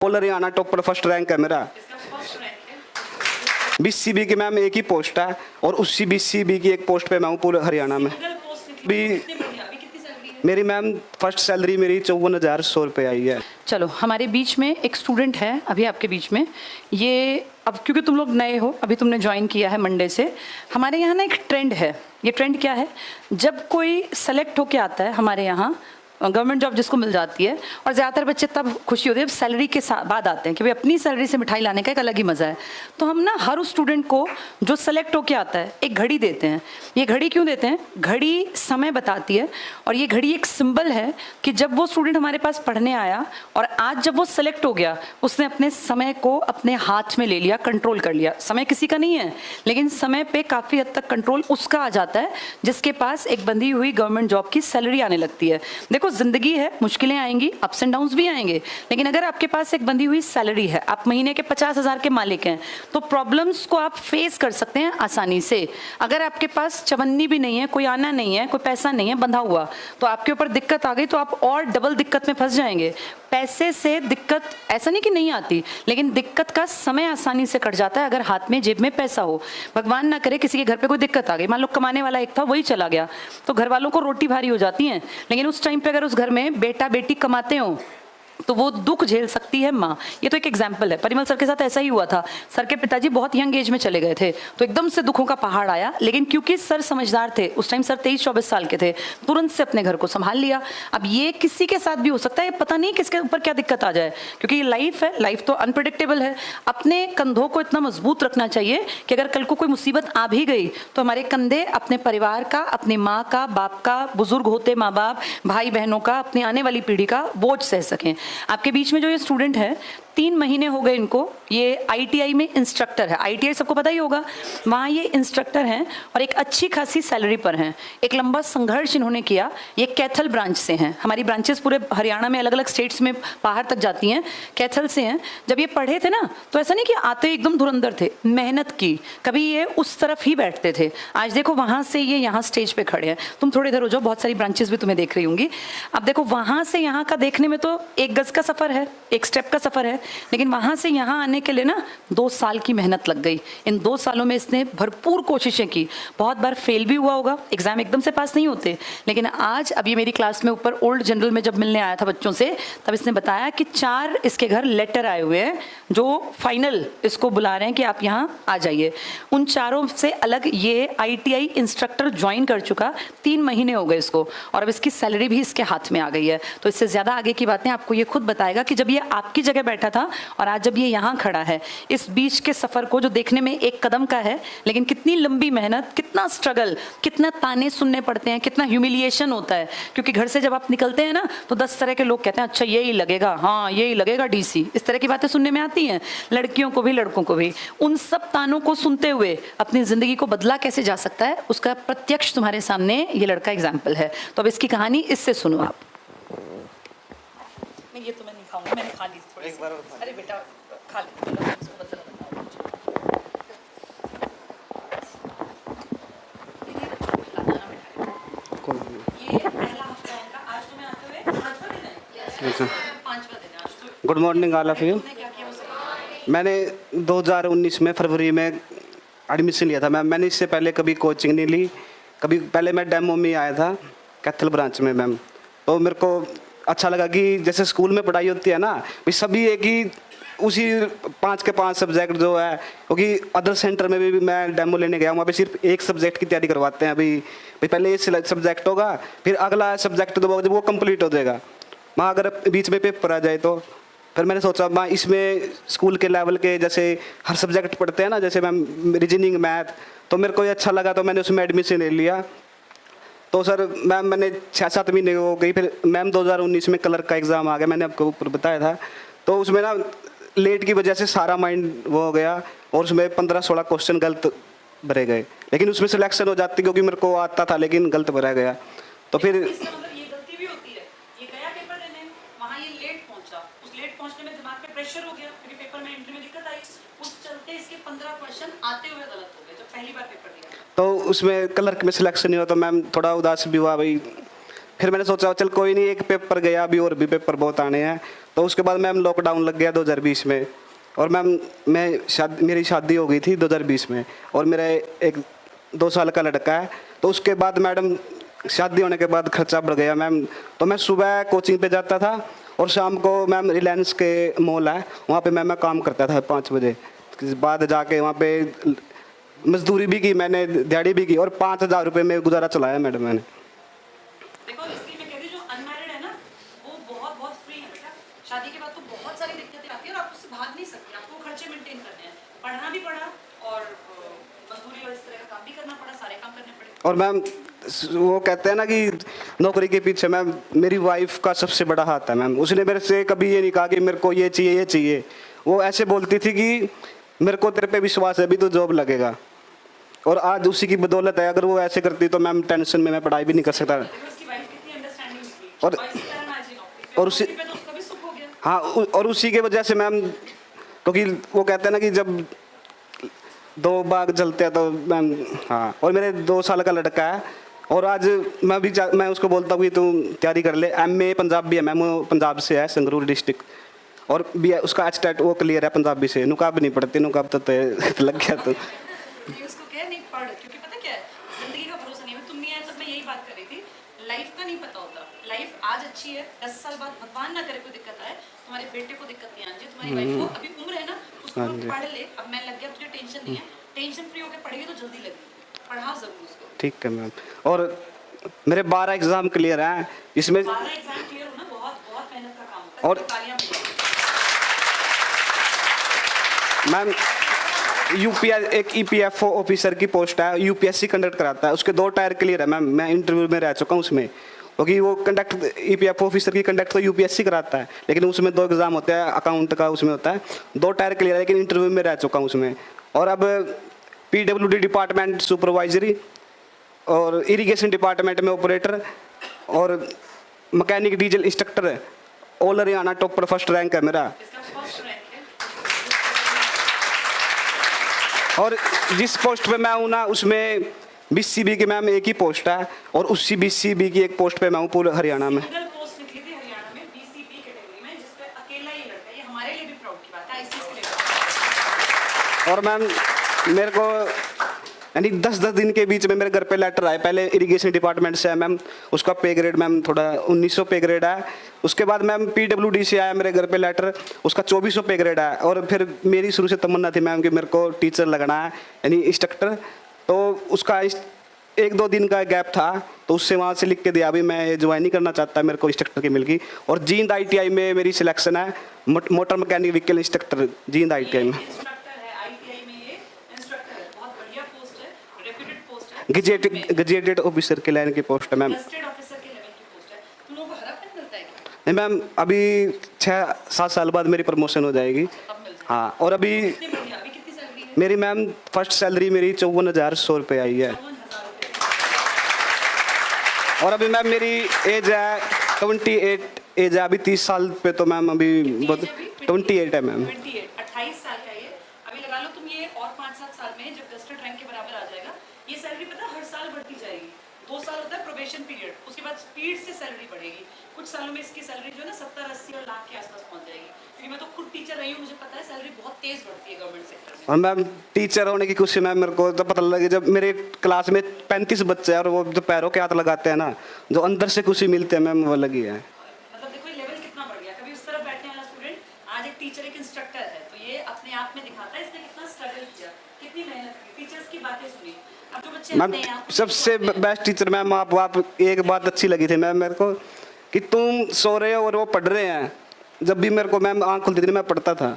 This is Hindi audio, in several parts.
All Haryana topper first rank है मेरा। बीसीबी की मैम एक ही पोस्ट है और उसी बीसीबी की एक पोस्ट पे मैं हूँ पूरे हरियाणा में। भी मेरी मैम फर्स्ट सैलरी मेरी 54,100 रुपये आई है। चलो, हमारे बीच में एक स्टूडेंट है अभी आपके बीच में। ये अब क्योंकि तुम लोग नए हो, अभी तुमने ज्वाइन किया है मंडे से, हमारे यहाँ ना एक ट्रेंड है। ये ट्रेंड क्या है, जब कोई सेलेक्ट होके आता है हमारे यहाँ, गवर्नमेंट जॉब जिसको मिल जाती है, और ज़्यादातर बच्चे तब खुशी होती है जब सैलरी के बाद आते हैं कि भाई अपनी सैलरी से मिठाई लाने का एक अलग ही मज़ा है। तो हम ना हर उस स्टूडेंट को जो सेलेक्ट होके आता है एक घड़ी देते हैं। ये घड़ी क्यों देते हैं? घड़ी समय बताती है और ये घड़ी एक सिंबल है कि जब वो स्टूडेंट हमारे पास पढ़ने आया और आज जब वो सेलेक्ट हो गया, उसने अपने समय को अपने हाथ में ले लिया, कंट्रोल कर लिया। समय किसी का नहीं है, लेकिन समय पे काफ़ी हद तक कंट्रोल उसका आ जाता है जिसके पास एक बंधी हुई गवर्नमेंट जॉब की सैलरी आने लगती है। देखो, जिंदगी है, मुश्किलें आएंगी, अप्स एंड डाउन्स भी आएंगे, लेकिन अगर आपके पास एक बंधी हुई सैलरी है, आप महीने के 50,000 के मालिक हैं, तो प्रॉब्लम्स को आप फेस कर सकते हैं आसानी से। अगर आपके पास चवन्नी भी नहीं है, कोई आना नहीं है, कोई पैसा नहीं है बंधा हुआ, तो आपके ऊपर दिक्कत आ गई तो आप और डबल दिक्कत में फंस जाएंगे। पैसे से दिक्कत ऐसा नहीं कि नहीं आती, लेकिन दिक्कत का समय आसानी से कट जाता है अगर हाथ में जेब में पैसा हो। भगवान ना करे किसी के घर पे कोई दिक्कत आ गई, मान लो कमाने वाला एक था वही चला गया, तो घर वालों को रोटी भारी हो जाती है, लेकिन उस टाइम पे अगर उस घर में बेटा बेटी कमाते हो तो वो दुख झेल सकती है माँ। ये तो एक एग्जाम्पल है। परिमल सर के साथ ऐसा ही हुआ था। सर के पिताजी बहुत यंग एज में चले गए थे, तो एकदम से दुखों का पहाड़ आया, लेकिन क्योंकि सर समझदार थे, उस टाइम सर 23-24 साल के थे, तुरंत से अपने घर को संभाल लिया। अब ये किसी के साथ भी हो सकता है, पता नहीं किसके ऊपर क्या दिक्कत आ जाए, क्योंकि ये लाइफ है, लाइफ तो अनप्रिडिक्टेबल है। अपने कंधों को इतना मजबूत रखना चाहिए कि अगर कल को कोई मुसीबत आ भी गई तो हमारे कंधे अपने परिवार का, अपनी माँ का, बाप का, बुजुर्ग होते माँ बाप, भाई बहनों का, अपनी आने वाली पीढ़ी का बोझ सह सकें। आपके बीच में जो ये स्टूडेंट है, 3 महीने हो गए इनको, ये आईटीआई में इंस्ट्रक्टर है। आईटीआई सबको पता ही होगा, वहाँ ये इंस्ट्रक्टर हैं और एक अच्छी खासी सैलरी पर हैं। एक लंबा संघर्ष इन्होंने किया। ये कैथल ब्रांच से हैं। हमारी ब्रांचेस पूरे हरियाणा में अलग अलग स्टेट्स में बाहर तक जाती हैं। कैथल से हैं। जब ये पढ़े थे ना, तो ऐसा नहीं कि आते एकदम धुरंधर थे, मेहनत की, कभी ये उस तरफ ही बैठते थे। आज देखो वहाँ से ये यहाँ स्टेज पे खड़े हैं। तुम थोड़ी इधर हो जाओ, बहुत सारी ब्रांचेस भी तुम्हें देख रही होंगी। अब देखो, वहाँ से यहाँ का देखने में तो 1 गज का सफ़र है, 1 स्टेप का सफ़र है, लेकिन वहाँ से यहाँ आने के लिए ना 2 साल की मेहनत लग गई। इन 2 सालों में इसने भरपूर कोशिशें की। बहुत बार फेल भी हुआ होगा, एग्जाम एकदम से पास नहीं होते, लेकिन आज अभी मेरी क्लास में ऊपर ओल्ड जनरल में जब मिलने आया था बच्चों से, तब इसने बताया कि 4 इसके घर लेटर आए हुए हैं जो फाइनल इसको बुला रहे हैं कि आप यहाँ आ जाइए। उन 4 से अलग ये आईटीआई इंस्ट्रक्टर ज्वाइन कर चुका, 3 महीने हो गए इसको, और अब इसकी सैलरी भी इसके हाथ में आ गई है। तो इससे ज़्यादा आगे की बातें आपको ये खुद बताएगा कि जब ये आपकी जगह बैठा था और आज जब ये यहाँ खड़ा है, इस बीच के सफ़र को जो देखने में 1 कदम का है, लेकिन कितनी लंबी मेहनत, कितना स्ट्रगल, कितना ताने सुनने पड़ते हैं, कितना ह्यूमिलिएशन होता है। क्योंकि घर से जब आप निकलते हैं ना, तो 10 तरह के लोग कहते हैं अच्छा यही लगेगा, हाँ यही लगेगा डीसी, इस तरह की बातें सुनने में आती हैं, लड़कियों को भी लड़कों को भी। उन सब तानों को सुनते हुए अपनी ज़िंदगी को बदला कैसे जा सकता है, उसका प्रत्यक्ष तुम्हारे सामने ये लड़का एग्जाम्पल है। तो अब इसकी कहानी इससे सुनो आप। ये तो मैं नहीं खाऊंगी, मैंने खा ली थोड़ी एक बार। अरे बेटा खा ले, इसको बदला ये पहला हफ्ता है इनका। आज तुम्हें आते हुए 5वां दिन है, 5वां दिन है आज तो। Good morning all of you. मैंने 2019 में फरवरी में एडमिशन लिया था। मैंने इससे पहले कभी कोचिंग नहीं ली, कभी पहले मैं डेमो में आया था कैथल ब्रांच में मैम। तो मेरे को अच्छा लगा कि जैसे स्कूल में पढ़ाई होती है ना, भी सभी एक ही उसी 5 के 5 सब्जेक्ट जो है, क्योंकि अदर सेंटर में भी मैं डेमो लेने गया, वहाँ पे सिर्फ एक सब्जेक्ट की तैयारी करवाते हैं। अभी पहले ये सब्जेक्ट होगा, फिर अगला सब्जेक्ट जब वो कंप्लीट हो जाएगा, वहाँ अगर बीच में पेपर आ जाए तो फिर मैंने सोचा मैं इसमें स्कूल के लेवल के जैसे हर सब्जेक्ट पढ़ते हैं ना, जैसे मैम रीजनिंग, मैथ, तो मेरे को ये अच्छा लगा, तो मैंने उसमें एडमिशन ले लिया। तो सर मैम मैंने 6-7 महीने हो गई, फिर मैम 2019 में क्लर्क का एग्ज़ाम आ गया, मैंने आपको ऊपर बताया था। तो उसमें ना लेट की वजह से सारा माइंड वो हो गया और उसमें 15-16 क्वेश्चन गलत भरे गए, लेकिन उसमें सिलेक्शन हो जाती क्योंकि मेरे को आता था, लेकिन गलत भरा गया। तो फिर प्रेशर हो गया क्योंकि पेपर में एंट्री में दिक्कत आई, उस चलते इसके 15 क्वेश्चन आते हुए गलत हो गए जब पहली बार पेपर दिया। तो उसमें क्लर्क में सिलेक्शन नहीं हुआ, तो मैम थोड़ा उदास भी हुआ भाई। फिर मैंने सोचा चल कोई नहीं, एक पेपर गया, अभी और भी पेपर बहुत आने हैं, तो उसके बाद मैम लॉकडाउन लग गया 2020 में, और मैम मेरी शादी हो गई थी 2020 में, और मेरा एक 2 साल का लड़का है। तो उसके बाद मैडम शादी होने के बाद खर्चा बढ़ गया मैम। तो मैं सुबह कोचिंग पे जाता था और शाम को मैम रिलायंस के मॉल है वहाँ पे मैं काम करता था 5 बजे बाद जाके वहाँ पे मजदूरी भी की मैंने, दिहाड़ी भी की, और 5,000 रुपये में गुजारा चलाया मैडम मैंने। देखो इसलिए मैं कह रही हूँ जो अनमैरिड है ना वो बहुत बहुत फ्री है बेटा। शादी के बाद तो बहुत सारी दिक्कतें आती है और आप उससे भाग नहीं सकते, आपको खर्चे मेंटेन करने हैं, पढ़ना भी पड़ा और मजदूरी और इस तरह का काम भी करना पड़ा, सारे काम करने पड़े। और मैम वो कहते हैं ना कि नौकरी के पीछे मैम मेरी वाइफ का सबसे बड़ा हाथ है मैम। उसने मेरे से कभी ये नहीं कहा कि मेरे को ये चाहिए ये चाहिए। वो ऐसे बोलती थी कि मेरे को तेरे पे विश्वास है, अभी तो जॉब लगेगा, और आज उसी की बदौलत है। अगर वो ऐसे करती तो मैम टेंशन में मैं पढ़ाई भी नहीं कर सकता। और उसी हाँ और उसी के वजह से मैम, क्योंकि वो कहते हैं ना कि जब 2 बाग जलते हैं तो मैम हाँ। और मेरे 2 साल का लड़का है, और आज मैं उसको बोलता हूँ कि तू तैयारी कर ले। MA पंजाबी है मैम, वो पंजाब से है, संगरूर डिस्ट्रिक्ट, और भी उसका एचटेट वो क्लियर है पंजाबी से। नुकाब नहीं पढ़ती, नुकाब तो लग गया तो उसको कह नहीं पढ़, क्योंकि पता क्या है जिंदगी का भरोसा नहीं है। तुम नहीं आए तब मैं यही बात कर रही थी, लाइफ का नहीं पता होता। लाइफ आज अच्छी है, 10 साल बाद भगवान ना करे कोई दिक्कत आए, तुम्हारे बेटे को दिक्कत नहीं आनी चाहिए, तुम्हारी वाइफ को अभी उम्र है ना उसको पढ़ ले। अब मैं लग गया, तुझे टेंशन नहीं है, टेंशन फ्री होकर पढ़ेगी तो जल्दी लगेगी, पढ़ा जरूर उसको। ठीक है मैम। और मेरे 12 एग्जाम क्लियर हैं, इसमें 12 एग्जाम क्लियर होना बहुत बहुत मेहनत का काम होता है। और मैम यूपीएस एक EPFO ऑफिसर की पोस्ट है, UPSC कंडक्ट कराता है, उसके 2 टायर क्लियर है मैम। मैं इंटरव्यू में रह चुका हूँ उसमें, क्योंकि वो कंडक्ट EPFO ऑफिसर की कंडक्ट तो UPSC कराता है, लेकिन उसमें 2 एग्जाम होते हैं, अकाउंट का उसमें होता है। 2 टायर क्लियर है, लेकिन इंटरव्यू में रह चुका हूँ उसमें। और अब PWD डिपार्टमेंट सुपरवाइजरी, और इरिगेशन डिपार्टमेंट में ऑपरेटर, और mechanic diesel instructor, all Haryana topper first rank है मेरा। और जिस पोस्ट पे मैं हूँ ना उसमें BCB की मैम एक ही पोस्ट है, और उसी BCB की एक पोस्ट पे मैं हूँ पूरे हरियाणा में। पोस्ट निकली थी हरियाणा में BCB कैटेगरी में, जिस पे अकेला ही लड़का है, ये हमारे लिए भी प्राउड की बात है, ICS के लिए। और मैम मेरे को यानी 10-10 दिन के बीच में मेरे घर पे लेटर आए। पहले इरिगेशन डिपार्टमेंट से है मैम, उसका पे ग्रेड मैम थोड़ा 1900 पे ग्रेड है। उसके बाद मैम PWD से आया मेरे घर पे लेटर, उसका 2400 पे ग्रेड है। और फिर मेरी शुरू से तमन्ना थी मैम कि मेरे को टीचर लगना है, यानी इंस्ट्रक्टर। तो उसका 1-2 दिन का गैप था, तो उससे वहाँ से लिख के दिया अभी मैं ज्वाइन नहीं करना चाहता, मेरे को इंस्ट्रक्टर की मिल गई। और जींद ITI में मेरी सिलेक्शन है, motor mechanic vehicle instructor Jind ITI में। ग्रेजुएटेड ऑफिसर के लाइन की पोस्ट है मैम। नहीं मैम, अभी 6-7 साल बाद मेरी प्रमोशन हो जाएगी। हाँ, और अभी मेरी मैम फर्स्ट सैलरी मेरी 54,100 रुपये आई है। और अभी मैम मेरी एज है 28 एज है, अभी 30 साल पे तो मैम अभी 28 है मैम। 28 साल का ये अभी लगा लो तुम, ये और 5-7 साल में जब डस्टेड रैंक के बराबर आ जाएगा, ये सैलरी पता हर साल बढ़ती जाएगी। 2 साल होता है प्रोबेशन पीरियड, उसके बाद स्पीड से सैलरी बढ़ेगी। कुछ सालों में इसकी सैलरी जो है ना 70-80 और लाख के आसपास पहुंच जाएगी, क्योंकि मैं तो खुद टीचर रही हूँ, मुझे पता है सैलरी बहुत तेज बढ़ती है गवर्नमेंट सेक्टर में। और मैम टीचर होने की खुशी मैम मेरे को तो पता लगे जब मेरे क्लास में 35 बच्चे हैं, और वो जो पैरों के हाथ लगाते हैं ना, जो अंदर से खुशी मिलती है मैम, वो लगी है। मतलब देखो ये लेवल कितना बढ़ गया। कभी उस तरफ बैठने वाला स्टूडेंट आज एक टीचर एक इंस्ट्रक्टर है, तो ये अपने आप में दिखाता है इसने कितना स्ट्रगल किया, कितनी मेहनत की, टीचर्स की बातें सुनी। अब जो बच्चे मैम सबसे बेस्ट टीचर मैम आप एक बात अच्छी लगी थी मैम मेरे को, कि तुम सो रहे हो और वो पढ़ रहे हैं। जब भी मेरे को मैम आँख खुलती थी मैं पढ़ता था।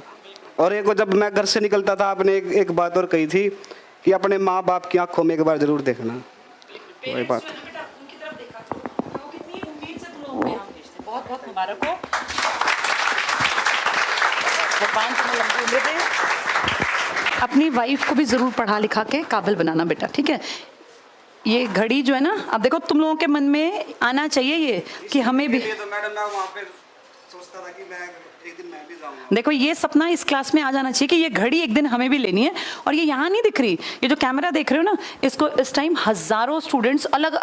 और एक जब मैं घर से निकलता था, आपने एक बात और कही थी कि अपने माँ बाप की आंखों में एक बार जरूर देखना। वही बात बहुत बहुत मुबारक हो, भगवान तुम्हें लंबी उम्र दे। अपनी वाइफ को भी ज़रूर पढ़ा लिखा के काबिल बनाना बेटा, ठीक है। ये घड़ी जो है ना, अब देखो तुम लोगों के मन में आना चाहिए ये कि हमें भी। तो मैडम मैं वहाँ पे सोचता था कि मैं एक दिन मैं भी जाऊंगा। देखो ये सपना इस क्लास में आ जाना चाहिए कि ये घड़ी एक दिन हमें भी लेनी है। और ये यहाँ नहीं दिख रही, ये जो कैमरा देख रहे हो ना, इसको इस टाइम हजारों स्टूडेंट्स अलग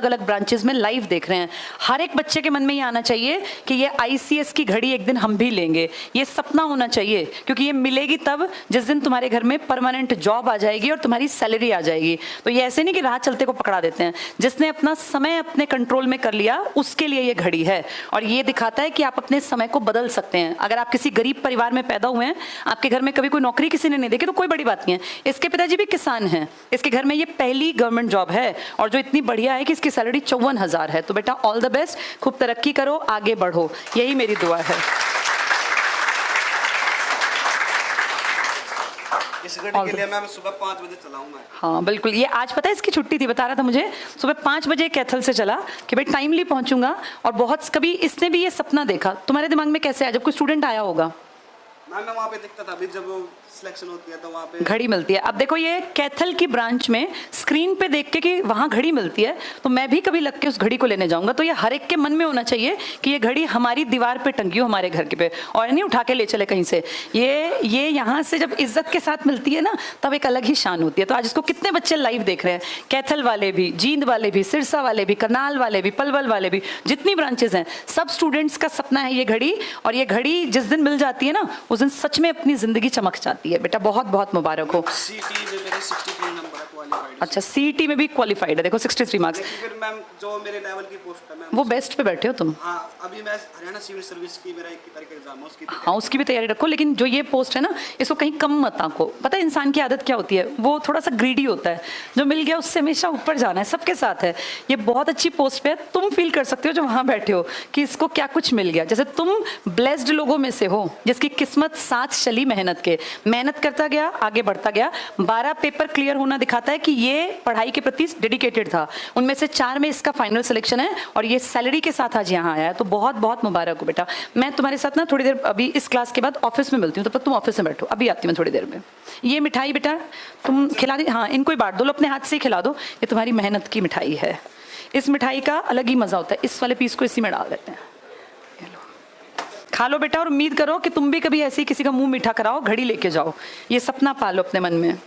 अलग ब्रांचेस में लाइव देख रहे हैं। हर एक बच्चे के मन में ये आना चाहिए कि ये ICS की घड़ी एक दिन हम भी लेंगे। ये सपना होना चाहिए, क्योंकि ये मिलेगी तब जिस दिन तुम्हारे घर में परमानेंट जॉब आ जाएगी और तुम्हारी सैलरी आ जाएगी। तो ये ऐसे नहीं कि राह चलते को पकड़ा देते हैं। जिसने अपना समय अपने कंट्रोल में कर लिया उसके लिए ये घड़ी है। और ये दिखाता है कि आप अपने समय को बदल सकते हैं। अगर आप किसी गरीब परिवार में पैदा हुए हैं, आपके घर में कभी कोई नौकरी किसी ने नहीं देखी, तो कोई बड़ी बात नहीं है। इसके पिताजी भी किसान हैं, इसके घर में ये पहली गवर्नमेंट जॉब है और जो इतनी बढ़िया है कि इसकी सैलरी 54,000 है। तो बेटा ऑल द बेस्ट, खूब तरक्की करो, आगे बढ़ो, यही मेरी दुआ है। इस घड़ी के लिए मैं सुबह 5 बजे चला हूं मैं। हाँ बिल्कुल, ये आज पता है इसकी छुट्टी थी, बता रहा था मुझे, सुबह 5 बजे कैथल से चला कि भाई टाइमली पहुंचूंगा। और बहुत कभी इसने भी ये सपना देखा। तुम्हारे दिमाग में कैसे आया? जब कोई स्टूडेंट आया होगा, मैं वहाँ पे दिखता था, अभी जब सिलेक्शन होती है तो वहाँ पे घड़ी मिलती है। अब देखो ये कैथल की ब्रांच में स्क्रीन पे देख के कि वहाँ घड़ी मिलती है, तो मैं भी कभी लग के उस घड़ी को लेने जाऊंगा। तो ये हर एक के मन में होना चाहिए कि ये घड़ी हमारी दीवार पे टंगी हो, हमारे घर के पे, और नहीं उठा के ले चले कहीं से। ये यहाँ से जब इज्जत के साथ मिलती है ना, तब एक अलग ही शान होती है। तो आज इसको कितने बच्चे लाइव देख रहे हैं, कैथल वाले भी, जींद वाले भी, सिरसा वाले भी, करनाल वाले भी, पलवल वाले भी, जितनी ब्रांचेज हैं, सब स्टूडेंट्स का सपना है ये घड़ी। और ये घड़ी जिस दिन मिल जाती है ना, उस दिन सच में अपनी जिंदगी चमक जाती है। बेटा बहुत बहुत मुबारक हो। सीटी में मेरे 63 नंबर है, क्वालिफाइड। अच्छा, CET में भी क्वालिफाइड है, देखो 63 मार्क्स। फिर मैम जो मेरे लेवल की पोस्ट है मैम, वो बेस्ट पे बैठे हो तुम। हाँ अभी मैं हरियाणा सिविल सर्विस की मेरा 21 तारीख का एग्जाम है, उसकी हाँ उसकी भी तैयारी रखो, लेकिन जो ये पोस्ट है ना, इसको कहीं कम मत आंको। पता है इंसान की आदत क्या होती है, वो थोड़ा सा ग्रीडी होता है। जो मिल गया उससे हमेशा ऊपर जाना है, सबके साथ है। ये बहुत अच्छी पोस्ट पे है, तुम फील कर सकते हो जो वहां बैठे हो कि इसको क्या कुछ मिल गया। जैसे तुम ब्लेस्ड लोगों में से हो जिसकी किस्मत साथ चली मेहनत के, मेहनत करता गया, आगे बढ़ता गया। 12 पेपर क्लियर होना दिखाता है कि ये पढ़ाई के प्रति डेडिकेटेड था। उनमें से 4 में इसका फाइनल सिलेक्शन है और ये सैलरी के साथ आज यहाँ आया है। तो बहुत बहुत मुबारक हो बेटा। मैं तुम्हारे साथ ना थोड़ी देर अभी इस क्लास के बाद ऑफिस में मिलती हूँ, तब तक तुम ऑफिस में बैठो, अभी आती हूँ मैं थोड़ी देर में। ये मिठाई बेटा तुम खिला दी, हाँ इनको ही बांट दो, अपने हाथ से ही खिला दो। ये तुम्हारी मेहनत की मिठाई है। इस मिठाई का अलग ही मजा होता है। इस वाले पीस को इसी में डाल देते हैं, खा लो बेटा। और उम्मीद करो कि तुम भी कभी ऐसे ही किसी का मुंह मीठा कराओ, घड़ी लेके जाओ, ये सपना पालो अपने मन में।